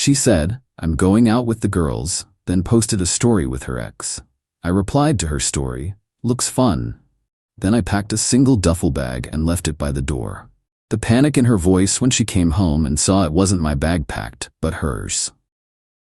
She said, "I'm going out with the girls," then posted a story with her ex. I replied to her story, "Looks fun." Then I packed a single duffel bag and left it by the door. The panic in her voice when she came home and saw it wasn't my bag packed, but hers.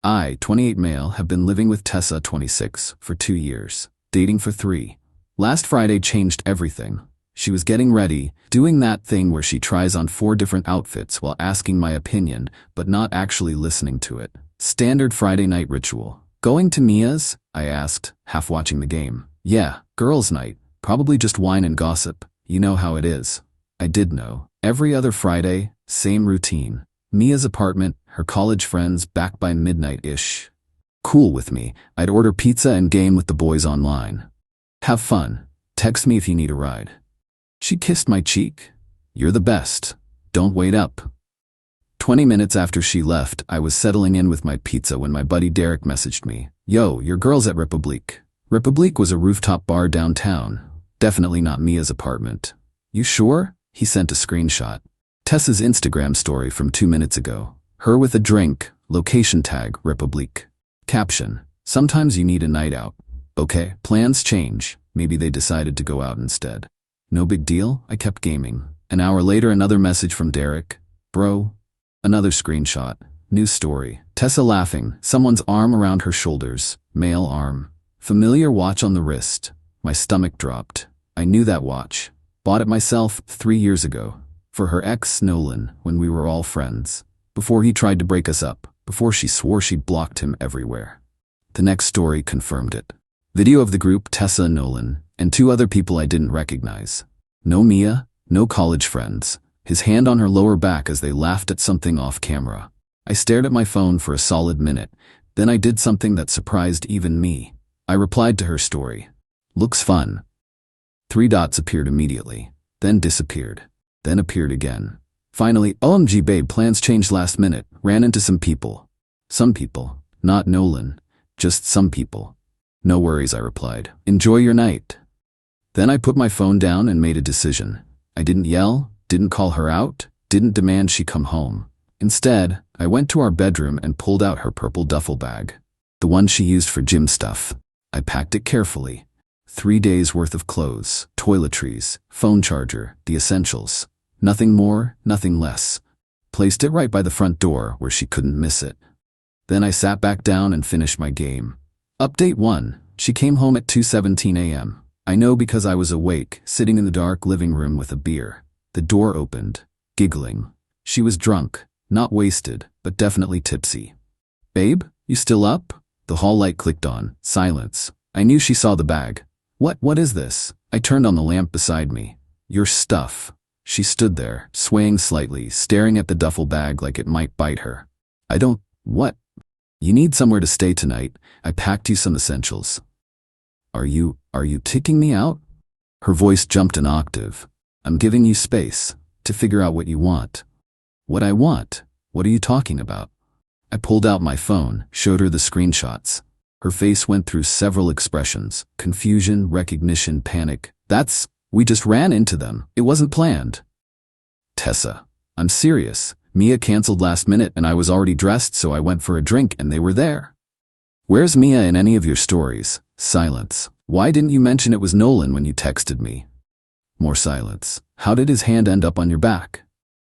I, 28 male, have been living with Tessa, 26, for 2 years, dating for 3. Last Friday changed everything. She was getting ready, doing that thing where she tries on 4 different outfits while asking my opinion, but not actually listening to it. Standard Friday night ritual. "Going to Mia's?" I asked, half watching the game. "Yeah, girls' night. Probably just wine and gossip. You know how it is." I did know. Every other Friday, same routine. Mia's apartment, her college friends back by midnight-ish. Cool with me. I'd order pizza and game with the boys online. "Have fun. Text me if you need a ride." She kissed my cheek. "You're the best. Don't wait up." 20 minutes after she left, I was settling in with my pizza when my buddy Derek messaged me. "Yo, your girl's at Republique." Republique was a rooftop bar downtown. Definitely not Mia's apartment. "You sure?" He sent a screenshot. Tessa's Instagram story from 2 minutes ago. Her with a drink, location tag, Republique. Caption, "Sometimes you need a night out." Okay, plans change. Maybe they decided to go out instead. No big deal, I kept gaming. An hour later, another message from Derek. "Bro." Another screenshot. New story. Tessa laughing, someone's arm around her shoulders. Male arm. Familiar watch on the wrist. My stomach dropped. I knew that watch. Bought it myself 3 years ago. For her ex, Nolan, when we were all friends. Before he tried to break us up. Before she swore she'd blocked him everywhere. The next story confirmed it. Video of the group, Tessa and Nolan, and 2 other people I didn't recognize. No Mia, no college friends. His hand on her lower back as they laughed at something off camera. I stared at my phone for a solid minute. Then I did something that surprised even me. I replied to her story. "Looks fun." 3 dots appeared immediately, then disappeared, then appeared again. Finally, "OMG babe, plans changed last minute. Ran into some people." Some people, not Nolan, just some people. "No worries," I replied. "Enjoy your night." Then I put my phone down and made a decision. I didn't yell, didn't call her out, didn't demand she come home. Instead, I went to our bedroom and pulled out her purple duffel bag. The one she used for gym stuff. I packed it carefully. 3 days worth of clothes, toiletries, phone charger, the essentials. Nothing more, nothing less. Placed it right by the front door where she couldn't miss it. Then I sat back down and finished my game. Update 1. She came home at 2:17 a.m. I know because I was awake, sitting in the dark living room with a beer. The door opened, giggling. She was drunk, not wasted, but definitely tipsy. "Babe, you still up?" The hall light clicked on. Silence. I knew she saw the bag. What is this?" I turned on the lamp beside me. "Your stuff." She stood there, swaying slightly, staring at the duffel bag like it might bite her. What? "You need somewhere to stay tonight. I packed you some essentials." Are you kicking me out?" Her voice jumped an octave. "I'm giving you space to figure out what you want." "What I want? What are you talking about?" I pulled out my phone, showed her the screenshots. Her face went through several expressions. Confusion, recognition, panic. We just ran into them. It wasn't planned." "Tessa, I'm serious. Mia canceled last minute and I was already dressed, so I went for a drink and they were there." "Where's Mia in any of your stories?" Silence. "Why didn't you mention it was Nolan when you texted me?" More silence. "How did his hand end up on your back?"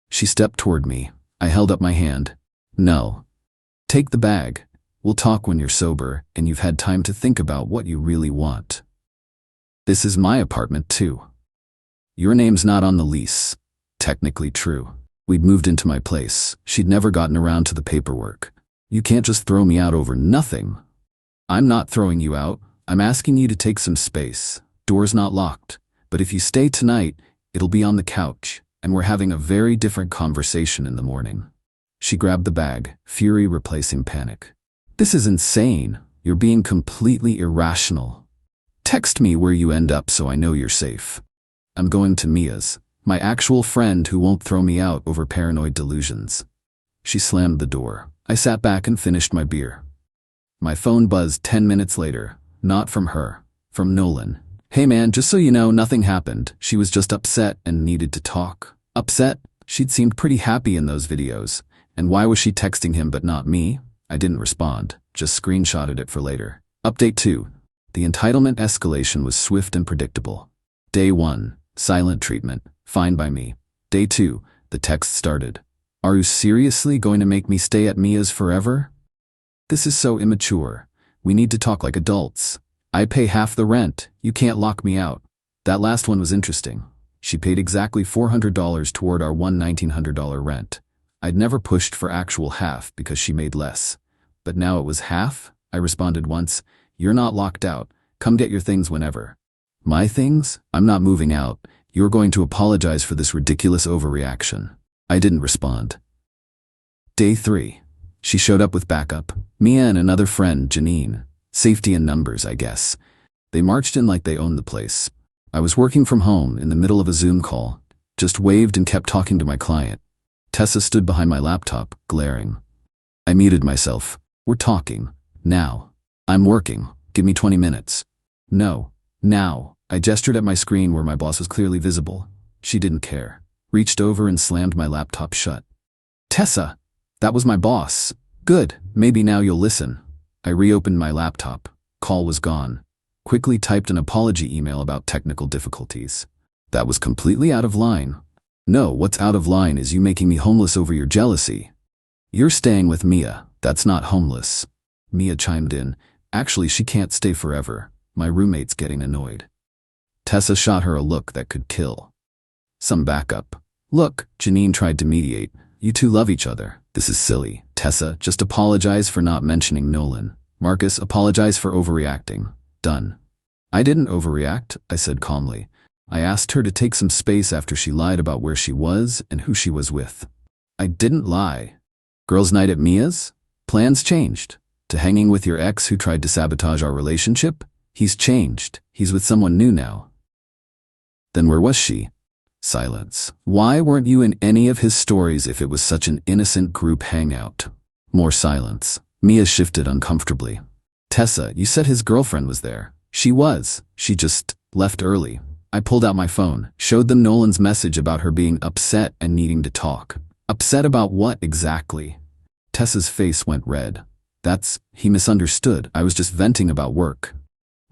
She stepped toward me. I held up my hand. "No. Take the bag. We'll talk when you're sober and you've had time to think about what you really want. This is my apartment too. Your name's not on the lease." Technically true. We'd moved into my place. She'd never gotten around to the paperwork. "You can't just throw me out over nothing." "I'm not throwing you out. I'm asking you to take some space. Door's not locked. But if you stay tonight, it'll be on the couch, and we're having a very different conversation in the morning." She grabbed the bag, fury replacing panic. "This is insane. You're being completely irrational. Text me where you end up so I know you're safe." "I'm going to Mia's, my actual friend who won't throw me out over paranoid delusions." She slammed the door. I sat back and finished my beer. My phone buzzed 10 minutes later. Not from her. From Nolan. "Hey man, just so you know, nothing happened. She was just upset and needed to talk." Upset? She'd seemed pretty happy in those videos. And why was she texting him but not me? I didn't respond, just screenshotted it for later. Update 2. The entitlement escalation was swift and predictable. Day 1. Silent treatment. Fine by me. Day 2. The text started. Are you seriously going to make me stay at Mia's forever? This is so immature. We need to talk like adults. I pay half the rent. You can't lock me out. That last one was interesting. She paid exactly $400 toward our $1,900 rent. I'd never pushed for actual half because she made less. But now it was half? I responded once. You're not locked out. Come get your things whenever. My things? I'm not moving out. You're going to apologize for this ridiculous overreaction. I didn't respond. Day 3. She showed up with backup. Mia and another friend, Janine. Safety in numbers, I guess. They marched in like they owned the place. I was working from home in the middle of a Zoom call. Just waved and kept talking to my client. Tessa stood behind my laptop, glaring. I muted myself. We're talking. Now. I'm working. Give me 20 minutes. No. Now. I gestured at my screen where my boss was clearly visible. She didn't care. Reached over and slammed my laptop shut. Tessa! That was my boss. Good. Maybe now you'll listen. I reopened my laptop. Call was gone. Quickly typed an apology email about technical difficulties. That was completely out of line. No, what's out of line is you making me homeless over your jealousy. You're staying with Mia. That's not homeless. Mia chimed in. Actually, she can't stay forever. My roommate's getting annoyed. Tessa shot her a look that could kill. Some backup. Look, Janine tried to mediate. You two love each other. This is silly. Tessa, just apologize for not mentioning Nolan. Marcus, apologize for overreacting. Done. I didn't overreact, I said calmly. I asked her to take some space after she lied about where she was and who she was with. I didn't lie. Girls' night at Mia's? Plans changed. To hanging with your ex who tried to sabotage our relationship? He's changed. He's with someone new now. Then where was she? Silence. Why weren't you in any of his stories if it was such an innocent group hangout? More silence. Mia shifted uncomfortably. Tessa, you said his girlfriend was there. She was. She just left early. I pulled out my phone, showed them Nolan's message about her being upset and needing to talk. Upset about what exactly? Tessa's face went red. He misunderstood. I was just venting about work.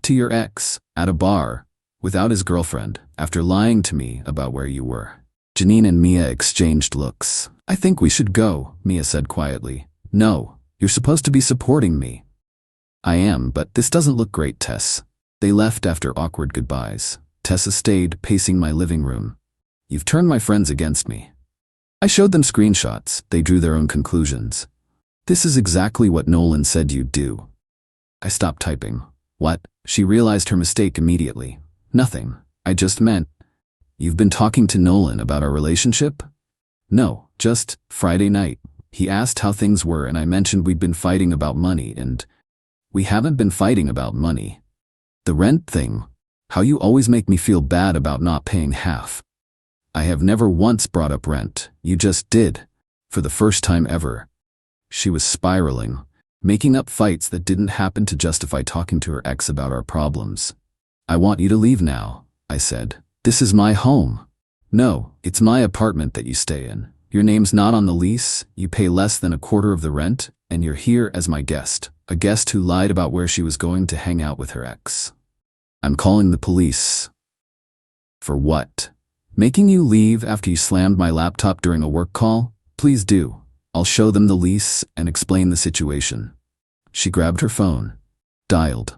To your ex, at a bar, without his girlfriend, after lying to me about where you were. Janine and Mia exchanged looks. I think we should go, Mia said quietly. No, you're supposed to be supporting me. I am, but this doesn't look great, Tess. They left after awkward goodbyes. Tessa stayed, pacing my living room. You've turned my friends against me. I showed them screenshots. They drew their own conclusions. This is exactly what Nolan said you'd do. I stopped typing. What? She realized her mistake immediately. Nothing. I just meant, you've been talking to Nolan about our relationship? No, just Friday night. He asked how things were and I mentioned we'd been fighting about money and we haven't been fighting about money. The rent thing. How you always make me feel bad about not paying half. I have never once brought up rent. You just did. For the first time ever. She was spiraling, making up fights that didn't happen to justify talking to her ex about our problems. I want you to leave now, I said. This is my home. No, it's my apartment that you stay in. Your name's not on the lease, you pay less than a quarter of the rent, and you're here as my guest. A guest who lied about where she was going to hang out with her ex. I'm calling the police. For what? Making you leave after you slammed my laptop during a work call? Please do. I'll show them the lease and explain the situation. She grabbed her phone. Dialed.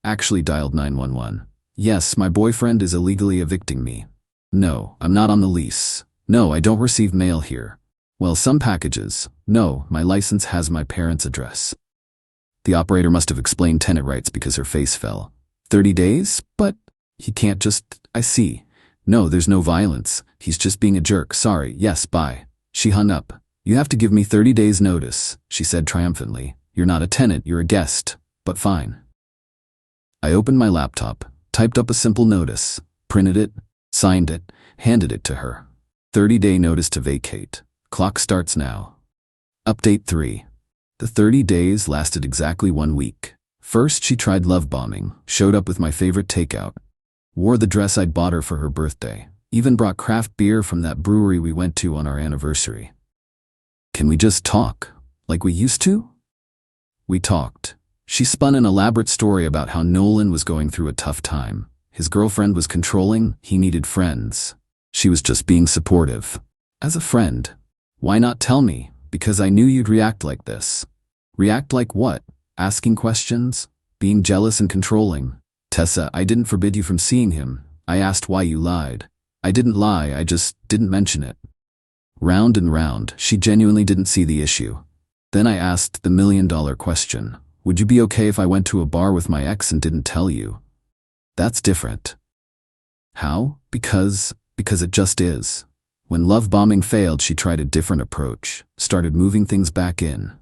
Actually dialed 911. Yes, my boyfriend is illegally evicting me. No, I'm not on the lease. No, I don't receive mail here. Well, some packages. No, my license has my parents' address. The operator must have explained tenant rights because her face fell. 30 days? But he can't just... I see. No, there's no violence. He's just being a jerk. Sorry. Yes, bye. She hung up. You have to give me 30 days notice, she said triumphantly. You're not a tenant, you're a guest. But fine. I opened my laptop, typed up a simple notice, printed it, signed it, handed it to her. 30-day notice to vacate. Clock starts now. Update 3. The 30 days lasted exactly 1 week. First, she tried love bombing, showed up with my favorite takeout, wore the dress I'd bought her for her birthday, even brought craft beer from that brewery we went to on our anniversary. Can we just talk, like we used to? We talked. She spun an elaborate story about how Nolan was going through a tough time. His girlfriend was controlling, he needed friends. She was just being supportive. As a friend. Why not tell me? Because I knew you'd react like this. React like what? Asking questions? Being jealous and controlling? Tessa, I didn't forbid you from seeing him. I asked why you lied. I didn't lie, I just didn't mention it. Round and round, she genuinely didn't see the issue. Then I asked the million-dollar question. Would you be okay if I went to a bar with my ex and didn't tell you? That's different. How? Because it just is. When love bombing failed, she tried a different approach, started moving things back in.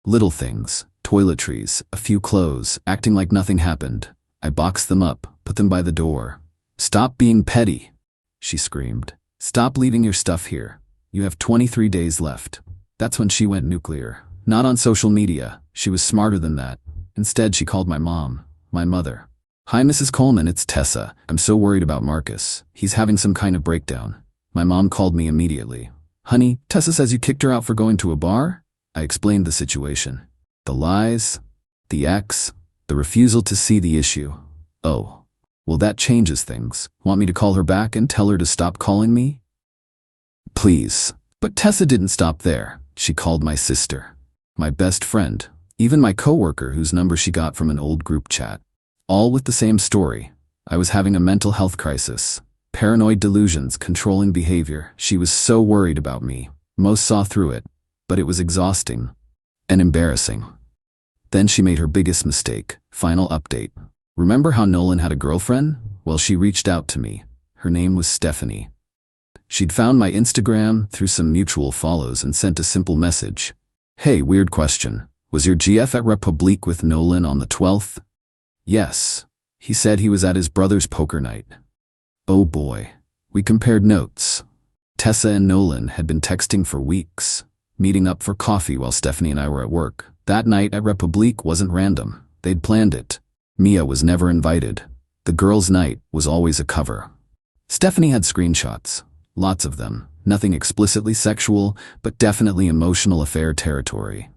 Little things, toiletries, a few clothes, acting like nothing happened. I boxed them up, put them by the door. Stop being petty, she screamed. Stop leaving your stuff here. You have 23 days left. That's when she went nuclear. Not on social media. She was smarter than that. Instead, she called my mom, my mother. Hi, Mrs. Coleman, it's Tessa. I'm so worried about Marcus. He's having some kind of breakdown. My mom called me immediately. Honey, Tessa says you kicked her out for going to a bar? I explained the situation. The lies, the ex, the refusal to see the issue. Oh, well, that changes things. Want me to call her back and tell her to stop calling me? Please. But Tessa didn't stop there. She called my sister, my best friend, even my coworker whose number she got from an old group chat. All with the same story. I was having a mental health crisis. Paranoid delusions, controlling behavior. She was so worried about me. Most saw through it, but it was exhausting and embarrassing. Then she made her biggest mistake. Final update. Remember how Nolan had a girlfriend? Well, she reached out to me. Her name was Stephanie. She'd found my Instagram through some mutual follows and sent a simple message. Hey, weird question. Was your GF at Republique with Nolan on the 12th? Yes. He said he was at his brother's poker night. Oh boy. We compared notes. Tessa and Nolan had been texting for weeks, meeting up for coffee while Stephanie and I were at work. That night at Republique wasn't random. They'd planned it. Mia was never invited. The girls' night was always a cover. Stephanie had screenshots. Lots of them. Nothing explicitly sexual, but definitely emotional affair territory.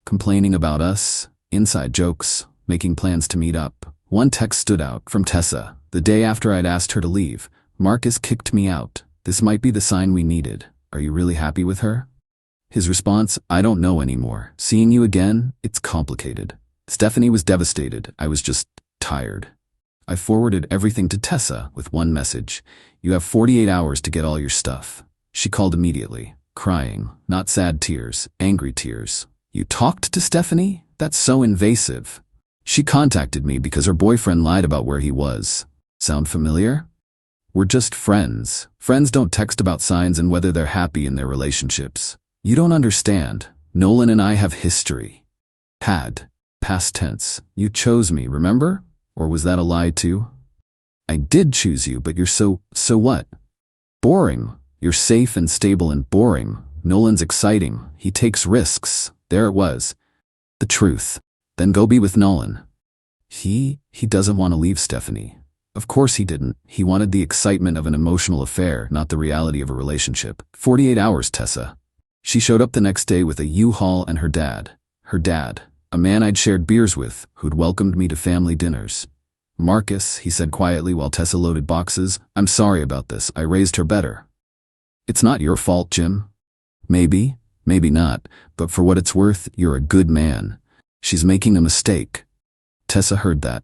Complaining about us, inside jokes, making plans to meet up. One text stood out from Tessa. The day after I'd asked her to leave, Marcus kicked me out. This might be the sign we needed. Are you really happy with her? His response, I don't know anymore. Seeing you again, it's complicated. Stephanie was devastated. I was just tired. I forwarded everything to Tessa with one message. You have 48 hours to get all your stuff. She called immediately, crying, not sad tears, angry tears. You talked to Stephanie? That's so invasive. She contacted me because her boyfriend lied about where he was. Sound familiar? We're just friends. Friends don't text about signs and whether they're happy in their relationships. You don't understand. Nolan and I have history. Had. Past tense. You chose me, remember? Or was that a lie too? I did choose you, but you're so what? Boring. You're safe and stable and boring. Nolan's exciting. He takes risks. There it was. The truth. Then go be with Nolan. He doesn't want to leave Stephanie. Of course he didn't. He wanted the excitement of an emotional affair, not the reality of a relationship. 48 hours, Tessa. She showed up the next day with a U-Haul and her dad. Her dad, a man I'd shared beers with, who'd welcomed me to family dinners. Marcus, he said quietly while Tessa loaded boxes, I'm sorry about this. I raised her better. It's not your fault, Jim. Maybe, maybe not, but for what it's worth, you're a good man. She's making a mistake. Tessa heard that.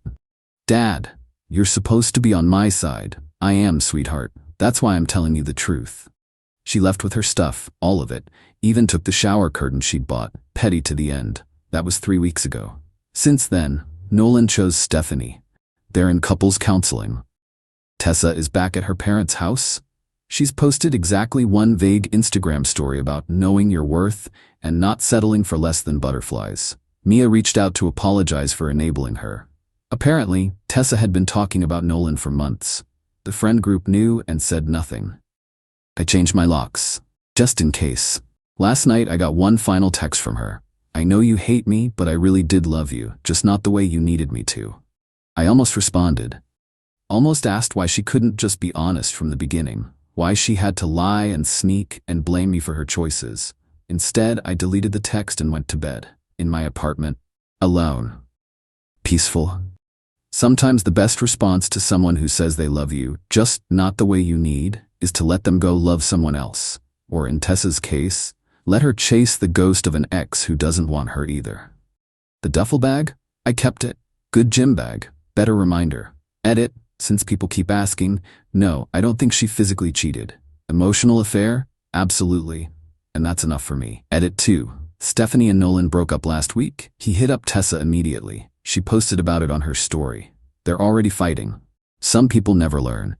Dad, you're supposed to be on my side. I am, sweetheart. That's why I'm telling you the truth. She left with her stuff, all of it, even took the shower curtain she'd bought, petty to the end. That was 3 weeks ago. Since then, Nolan chose Stephanie. They're in couples counseling. Tessa is back at her parents' house. She's posted exactly one vague Instagram story about knowing your worth and not settling for less than butterflies. Mia reached out to apologize for enabling her. Apparently, Tessa had been talking about Nolan for months. The friend group knew and said nothing. I changed my locks, just in case. Last night I got one final text from her. I know you hate me, but I really did love you, just not the way you needed me to. I almost responded. Almost asked why she couldn't just be honest from the beginning, why she had to lie and sneak and blame me for her choices. Instead, I deleted the text and went to bed, in my apartment, alone. Peaceful. Sometimes the best response to someone who says they love you, just not the way you need, is to let them go love someone else. Or in Tessa's case, let her chase the ghost of an ex who doesn't want her either. The duffel bag? I kept it. Good gym bag. Better reminder. Edit, since people keep asking, no, I don't think she physically cheated. Emotional affair? Absolutely. And that's enough for me. Edit 2. Stephanie and Nolan broke up last week. He hit up Tessa immediately. She posted about it on her story. They're already fighting. Some people never learn.